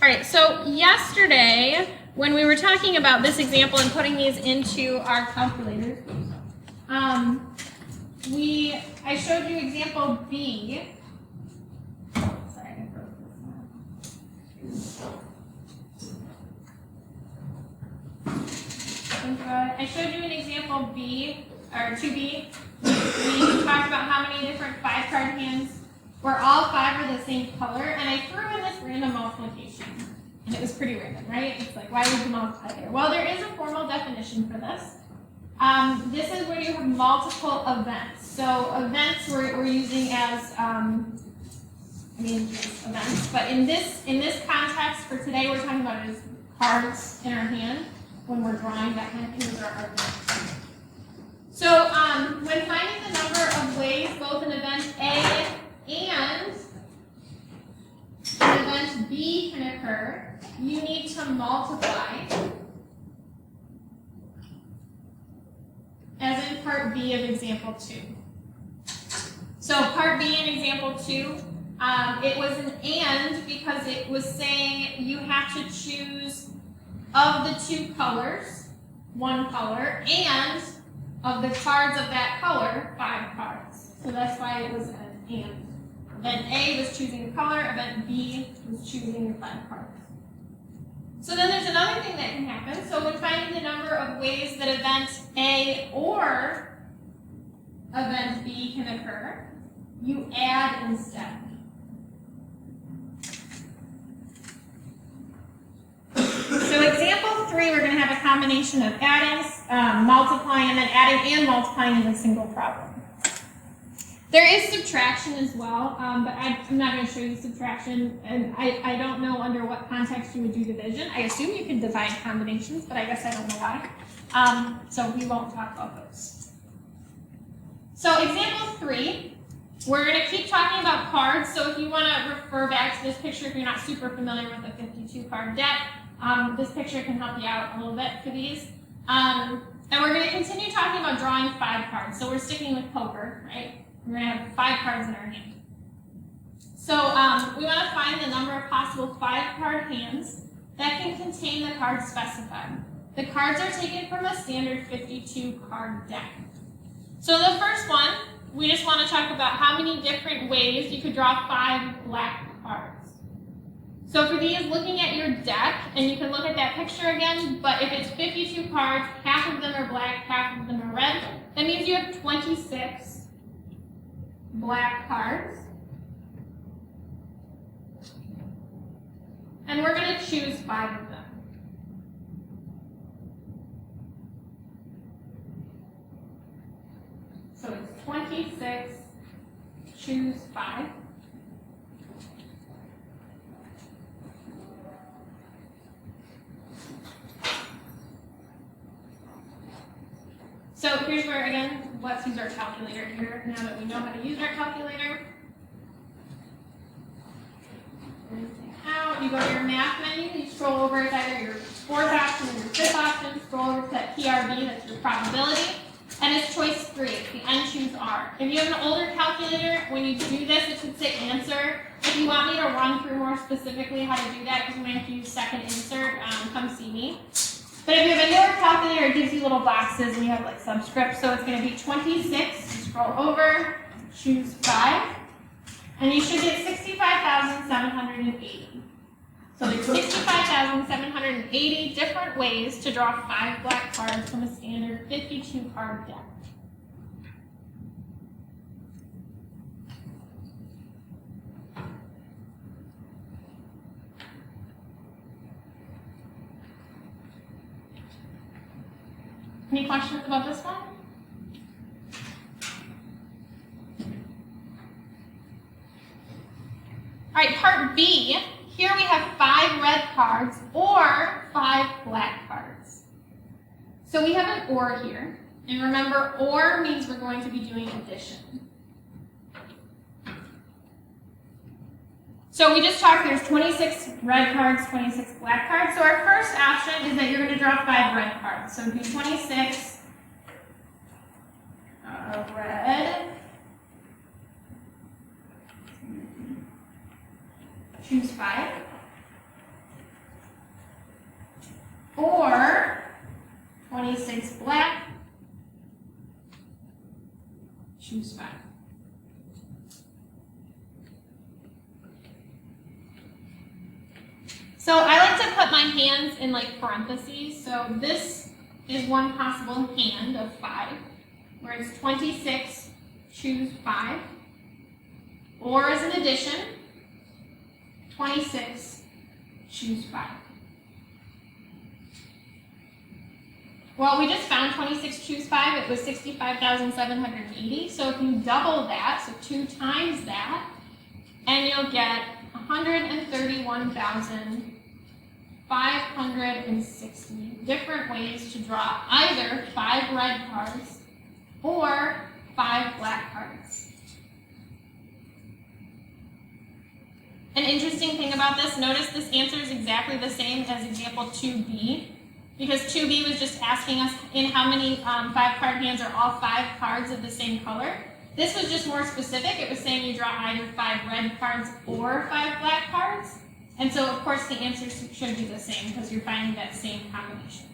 All right, so yesterday, when we were talking about this example and putting these into our calculators, I showed you example B. Sorry, I broke this one. I showed you an example B, or 2B. We talked about how many different 5-card hands, where all 5 are the same color, and I threw in this random multiplication. And it was pretty random, right? It's like, why would you multiply there? Well, there is a formal definition for this. This is where you have multiple events. So events we're using as, events. But in this context for today, we're talking about is cards in our hand when we're drawing that kind of thing. Those are our events. So when finding the number of ways both an event A and an event B can occur, you need to multiply, as in part B of example 2. So part B in example 2, it was an and because it was saying you have to choose of the 2 colors, 1 color, and of the cards of that color, 5 cards. So that's why it was an and. Event A was choosing the color, event B was choosing the 5 cards. So then there's another thing that can happen. So when finding the number of ways that event A or event B can occur, you add instead. So example 3, we're going to have a combination of adding, multiplying, and then adding and multiplying in a single problem. There is subtraction as well, but I'm not going to show you subtraction, and I don't know under what context you would do division. I assume you can divide combinations, but I guess I don't know why. So we won't talk about those. So example 3, we're going to keep talking about cards. So if you want to refer back to this picture, if you're not super familiar with a 52-card deck, this picture can help you out a little bit for these. And we're going to continue talking about drawing 5 cards. So we're sticking with poker, right? We're going to have 5 cards in our hand. So we want to find the number of possible 5-card hands that can contain the cards specified. The cards are taken from a standard 52-card deck. So the first one, we just want to talk about how many different ways you could draw 5 black cards. So for these, looking at your deck, and you can look at that picture again, but if it's 52 cards, half of them are black, half of them are red, that means you have 26 black cards. And we're going to choose 5 of them. So it's 26, choose 5. So here's where, again, let's use our calculator here now that we know how to use our calculator. Out, you go to your math menu, you scroll over to either your 4th option or your 5th option, scroll over to that PRB, that's your probability, and it's choice 3, it's the N choose R. If you have an older calculator, when you do this, it should say answer. If you want me to run through more specifically how to do that, because we might have to use second insert, come see me. But if you have a newer calculator, it gives you little boxes and you have like subscripts. So it's going to be 26, scroll over, choose 5, and you should get 65,780. So there's 65,780 different ways to draw 5 black cards from a standard 52-card deck. Any questions about this one? All right, part B. Here we have 5 red cards or 5 black cards. So we have an or here. And remember, or means we're going to be doing addition. So we just talked, there's 26 red cards, 26 black cards. So our first option is that you're going to draw 5 red cards. So do 26 red. Choose 5. or 26 black, choose 5. So I like to put my hands in like parentheses. So this is one possible hand of 5, where it's 26, choose 5. Or as an addition, 26, choose 5. Well, we just found 26, choose 5. It was 65,780. So if you double that, so 2 times that, and you'll get 131,560 different ways to draw either 5 red cards or 5 black cards. An interesting thing about this, notice this answer is exactly the same as example 2B, because 2B was just asking us in how many 5-card hands are all 5 cards of the same color. This was just more specific. It was saying you draw either 5 red cards or 5 black cards. And so, of course, the answers should be the same because you're finding that same combination.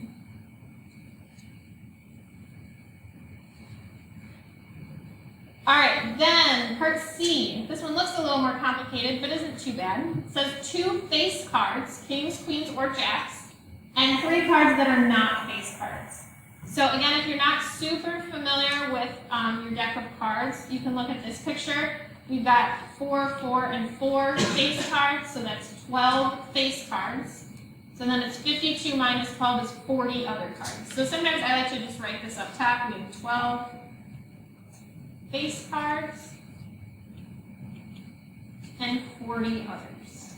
All right, then part C. This one looks a little more complicated, but isn't too bad. It says 2 face cards, kings, queens, or jacks, and 3 cards that are not face cards. So again, if you're not super familiar with your deck of cards, you can look at this picture. We've got 4, 4, and 4 face cards, so that's 12 face cards. So then it's 52 minus 12 is 40 other cards. So sometimes I like to just write this up top. We have 12 face cards and 40 others.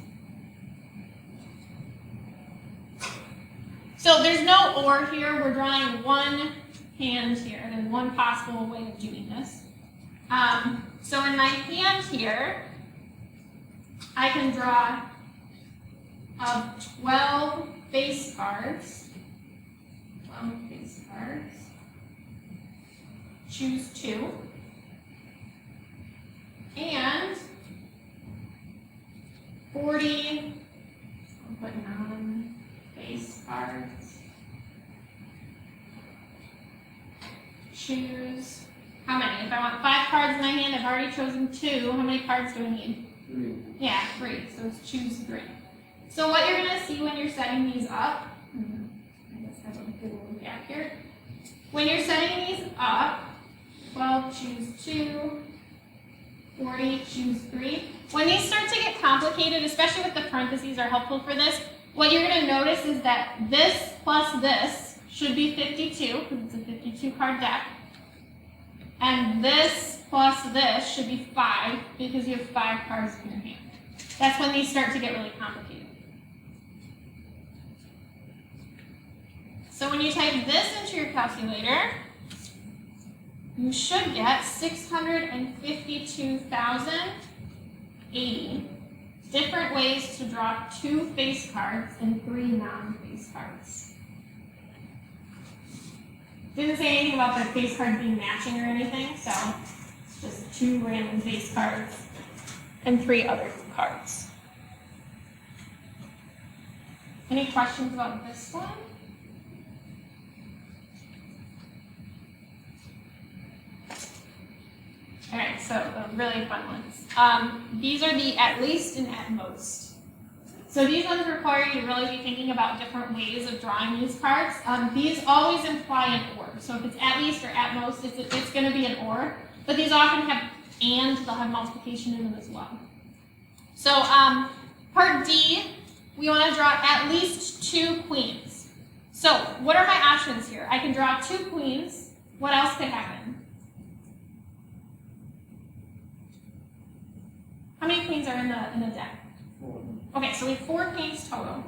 So there's no or here. We're drawing one hand here, and one possible way of doing this. So in my hand here, I can draw 12 face cards. 12 face cards. Choose 2. And 40, I'll put non-face cards. Choose, how many? If I want 5 cards in my hand, I've already chosen 2. How many cards do I need? 3. Yeah, 3. So it's choose 3. So what you're going to see when you're setting these up, I guess I have a little gap here. When you're setting these up, 12, choose 2. 40, choose 3. When these start to get complicated, especially with the parentheses are helpful for this, what you're going to notice is that this plus this should be 52, because it's a 52 card deck. And this plus this should be 5, because you have 5 cards in your hand. That's when these start to get really complicated. So when you type this into your calculator, you should get 652,080 different ways to draw 2 face cards and 3 non-face cards. Didn't say anything about the face cards being matching or anything, so it's just 2 random face cards and 3 other cards. Any questions about this one? All right, so the really fun ones. These are the at least and at most. So these ones require you to really be thinking about different ways of drawing these cards. These always imply an or. So if it's at least or at most, it's going to be an or. But these often have and, they'll have multiplication in them as well. So part D, we want to draw at least 2 queens. So what are my options here? I can draw 2 queens. What else could happen? How many queens are in the deck? 4. Okay, so we have 4 queens total,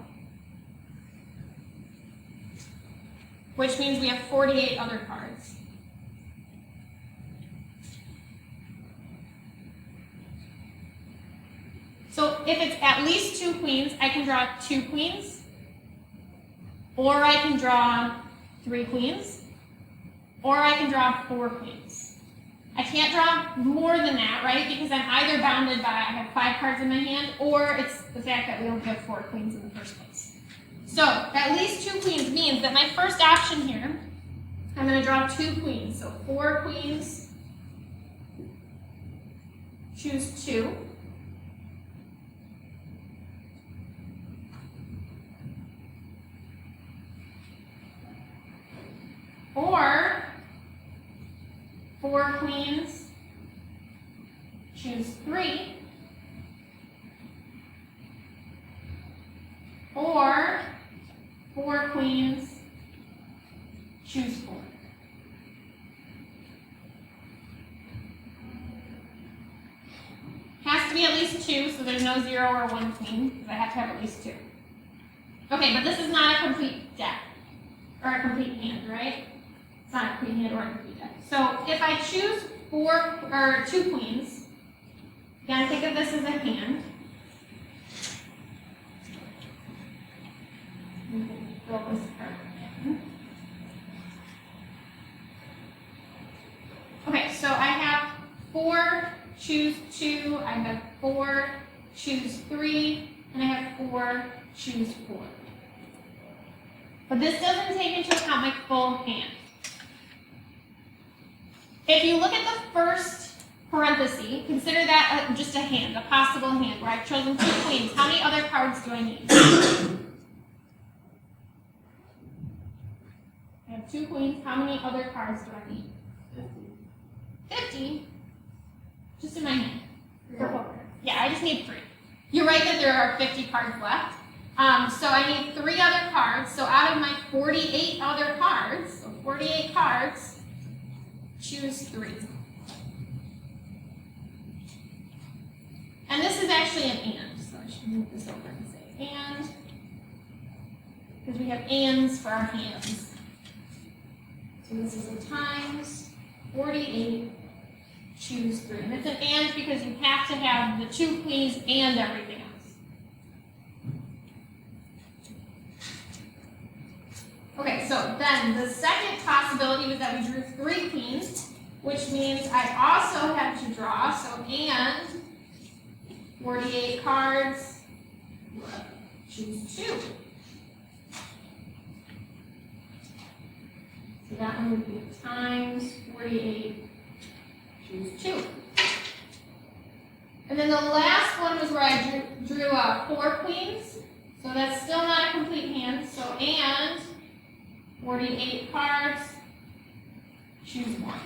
which means we have 48 other cards. So if it's at least 2 queens, I can draw 2 queens, or I can draw 3 queens, or I can draw 4 queens. I can't draw more than that, right? Because I'm either bounded by I have 5 cards in my hand, or it's the fact that we only have 4 queens in the first place. So at least 2 queens means that my first option here, I'm going to draw 2 queens. So 4 queens, choose 2. Or 4 queens, choose 3. Or 4 queens, choose 4. Has to be at least 2, so there's no 0 or 1 queen, because I have to have at least 2. Okay, but this is not a complete deck, or a complete hand, right? It's not a complete hand or a complete deck. So if I choose 2 queens, again, think of this as a hand. Fill this part in. Okay, so I have 4, choose 2, I have 4, choose 3, and I have 4, choose 4. But this doesn't take into account my full hand. If you look at the first parenthesis, consider that just a hand, a possible hand, where I've chosen 2 queens. How many other cards do I need? I have 2 queens. How many other cards do I need? 50? Just in my hand. Yeah, I just need 3. You're right that there are 50 cards left. So I need 3 other cards. So out of my 48 other cards, so 48 cards, choose 3. And this is actually an and, so I should move this over and say and, because we have ands for our hands. So this is a times 48, choose 3. And it's an and because you have to have the 2 queens and everything else. Okay, so then the second possibility was that we drew 3 queens, which means I also have to draw, so and 48 cards, choose 2. So that one would be times 48, choose 2. And then the last one was where I drew 4 queens, so that's still not a complete hand, so and 48 cards, choose 1.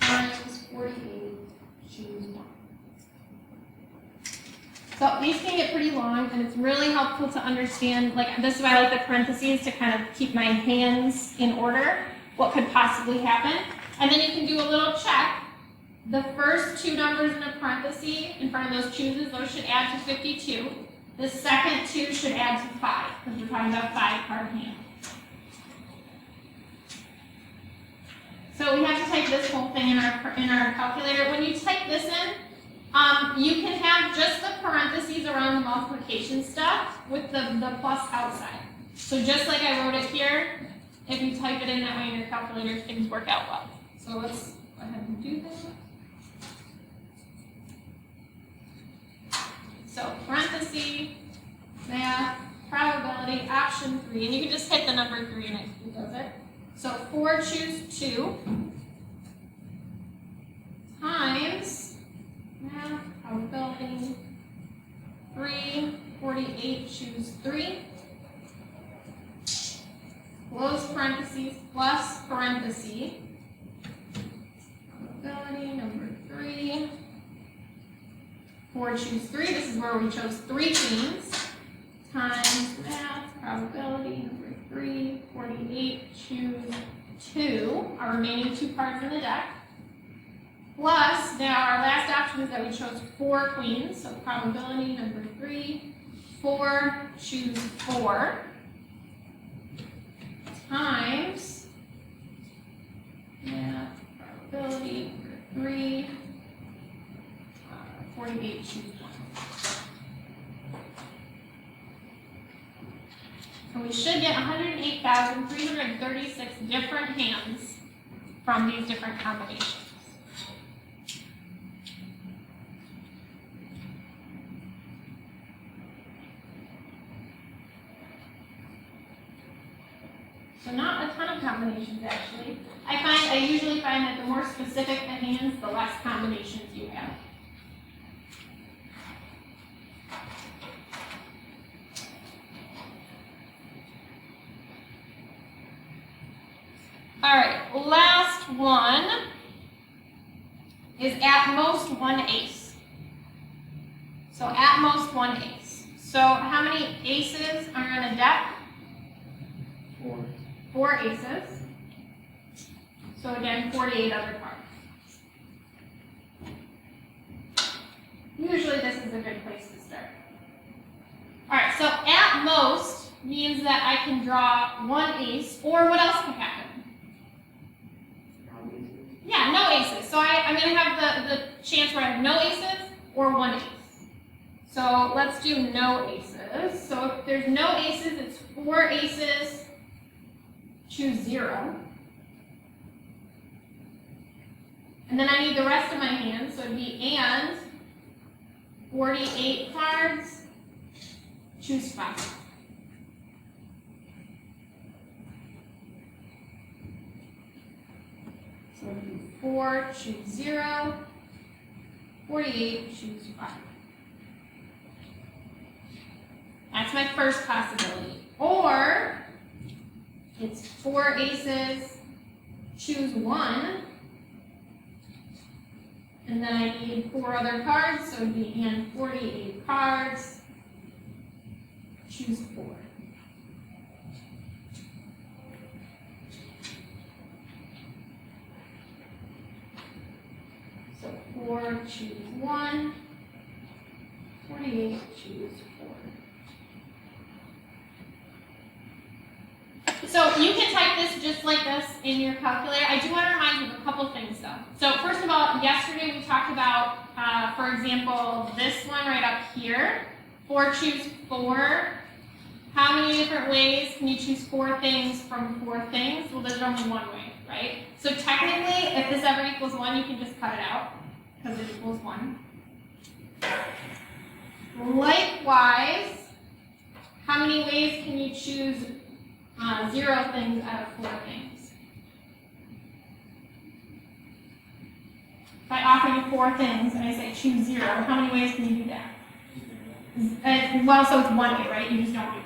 Times 48, choose 1. So these can get pretty long, and it's really helpful to understand, like this is why I like the parentheses to kind of keep my hands in order, what could possibly happen. And then you can do a little check. The first 2 numbers in a parenthesis in front of those chooses, those should add to 52. The second 2 should add to 5, because we're talking about 5-card hand. So we have to type this whole thing in our calculator. When you type this in, you can have just the parentheses around the multiplication stuff with the plus outside. So just like I wrote it here, if you type it in that way in your calculator, things work out well. So let's go ahead and do that. So parenthesis, math, probability, option 3, and you can just hit the number 3 and it does it. So 4, choose 2, times math, probability, 3, 48, choose 3, close parentheses, plus parenthesis, probability, number 3, 4, choose 3, this is where we chose 3 queens, times math, probability, number 3, 48, choose 2, our remaining 2 cards in the deck, plus, now our last option is that we chose 4 queens, so probability, number 3, 4, choose 4, times math, probability, number 3, 48, choose 1. So we should get 108,336 different hands from these different combinations. So not a ton of combinations actually. I usually find that the more specific the hands, the less combinations you have. All right, last one is at most one ace. So at most one ace. So how many aces are in a deck? 4. 4 aces. So again, 48 other cards. Usually this is a good place to start. All right, so at most means that I can draw 1 ace, or what else can happen? Yeah, no aces. So I'm going to have the chance where I have no aces or 1 ace. So let's do no aces. So if there's no aces, it's 4 aces, choose 0. And then I need the rest of my hand, so it'd be and 48 cards, choose 5. So it'd be 4, choose 0, 48, choose 5. That's my first possibility. Or it's 4 aces, choose 1, and then I need 4 other cards, so it'd be and 48 cards, choose 4. So 4, choose 1, 48, choose 4. So you can type this just like this in your calculator. I do want to remind you of a couple things though. So first of all, yesterday we talked about, for example, this one right up here. 4, choose 4. How many different ways can you choose 4 things from 4 things? Well, there's only one way, right? So technically, if this ever equals 1, you can just cut it out because it equals 1. Likewise, how many ways can you choose 0 things out of 4 things? If I offer you 4 things and I say choose 0, how many ways can you do that? Well, so it's 1 way, right? You just don't do it.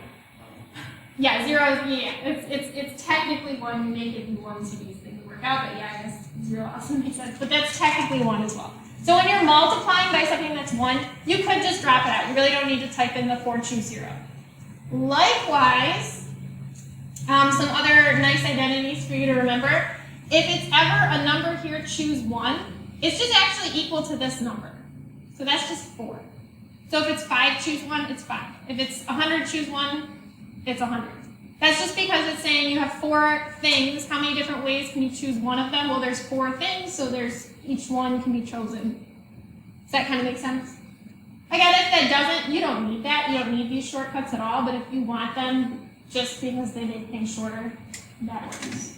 Yeah, 0 is, yeah, it's technically 1. You make it do 1 so these things work out, but yeah, I guess 0 also makes sense. But that's technically 1 as well. So when you're multiplying by something that's 1, you could just drop it out. You really don't need to type in the 4, choose 0. Likewise, some other nice identities for you to remember. If it's ever a number here, choose 1, it's just actually equal to this number. So that's just 4. So if it's 5, choose 1, it's 5. If it's 100, choose 1, it's 100. That's just because it's saying you have 4 things. How many different ways can you choose one of them? Well, there's 4 things, so each one can be chosen. Does that kind of make sense? Again, if that doesn't, you don't need that. You don't need these shortcuts at all, but if you want them, just because they make things shorter, that works.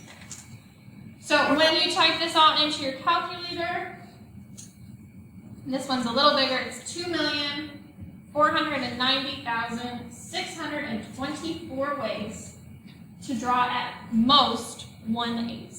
So when you type this all into your calculator, this one's a little bigger. It's 2,490,624 ways to draw at most 1 ace.